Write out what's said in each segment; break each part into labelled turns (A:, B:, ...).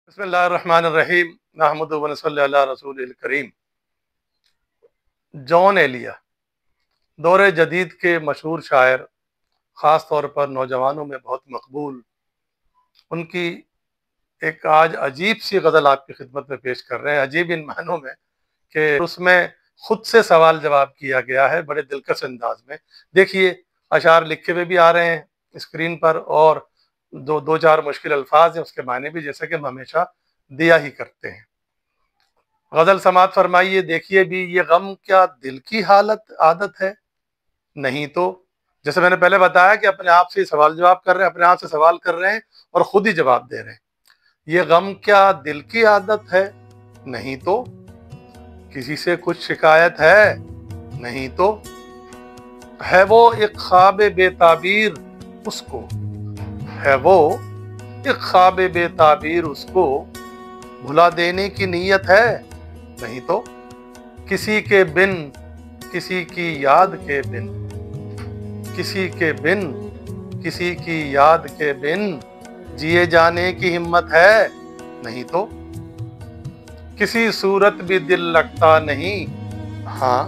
A: बिस्मिल्लाहिर्रहमानिर्रहीम नहमदुहु व नसल्ली अला रसूलिल करीम। जॉन एलिया दौर जदीद के मशहूर शायर, ख़ास तौर पर नौजवानों में बहुत मकबूल। उनकी एक आज अजीब सी गज़ल आपकी खिदमत में पेश कर रहे हैं। अजीब इन मानों में कि उसमें खुद से सवाल जवाब किया गया है बड़े दिलकश अंदाज में। देखिए, अशार लिखे हुए भी आ रहे हैं स्क्रीन पर, और दो चार मुश्किल अल्फाज हैं, उसके माने भी जैसे कि हम हमेशा दिया ही करते हैं। गज़ल समात फरमाइए। देखिए भी, ये गम क्या दिल की हालत आदत है? नहीं तो। जैसे मैंने पहले बताया कि अपने आप से सवाल जवाब कर रहे हैं, अपने आप से सवाल कर रहे हैं और खुद ही जवाब दे रहे हैं। ये गम क्या दिल की आदत है? नहीं तो। किसी से कुछ शिकायत है? नहीं तो। है वो एक ख्वाब बेताबीर उसको, है वो एक ख्वाब बेताबीर उसको भुला देने की नीयत है? नहीं तो। किसी के बिन, किसी की याद के बिन, किसी के बिन, किसी की याद के बिन जिए जाने की हिम्मत है? नहीं तो। किसी सूरत भी दिल लगता नहीं, हाँ।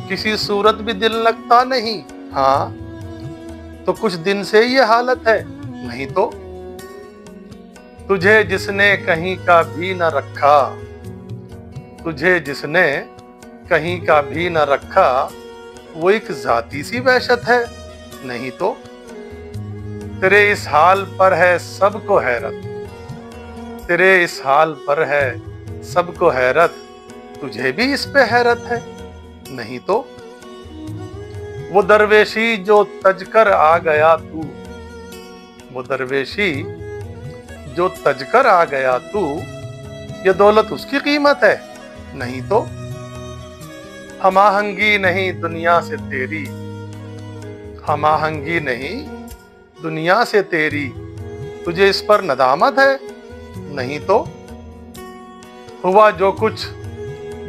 A: किसी सूरत भी दिल लगता नहीं, हाँ। तो कुछ दिन से ये हालत है? नहीं तो। तुझे जिसने कहीं का भी न रखा, तुझे जिसने कहीं का भी न रखा, वो एक जाती सी वहशत है? नहीं तो। तेरे इस हाल पर है सबको हैरत, तेरे इस हाल पर है सबको हैरत, तुझे भी इस पे हैरत है? नहीं तो। वो दरवेशी जो तजकर आ गया तू, वो दरवेशी जो तजकर आ गया तू, ये दौलत उसकी कीमत है? नहीं तो। हमाहंगी नहीं दुनिया से तेरी, हमाहंगी नहीं दुनिया से तेरी, तुझे इस पर नदामत है? नहीं तो। हुआ जो कुछ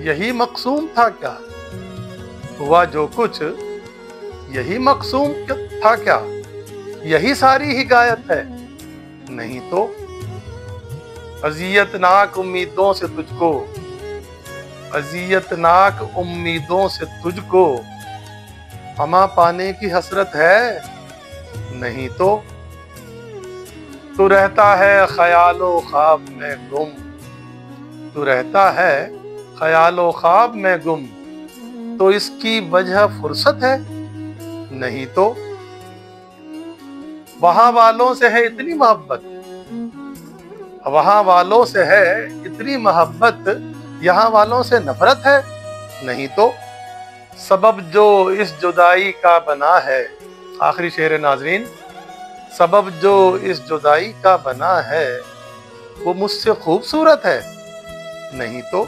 A: यही मकसूम था क्या, हुआ जो कुछ यही मकसूम था क्या, यही सारी हिकायत है? नहीं तो। अजियतनाक उम्मीदों से तुझको, अजियतनाक उम्मीदों से तुझको अमा पाने की हसरत है? नहीं तो। तू रहता है ख्यालो ख्वाब में गुम, तू रहता है ख्यालो ख्वाब में गुम, तो इसकी वजह फुर्सत है? नहीं तो। वहां वालों से है इतनी मोहब्बत, वहां वालों से है इतनी मोहब्बत, यहाँ वालों से नफरत है? नहीं तो। सबब जो इस जुदाई का बना है, आखिरी शेर नाजरीन, सबब जो इस जुदाई का बना है वो मुझसे खूबसूरत है? नहीं तो।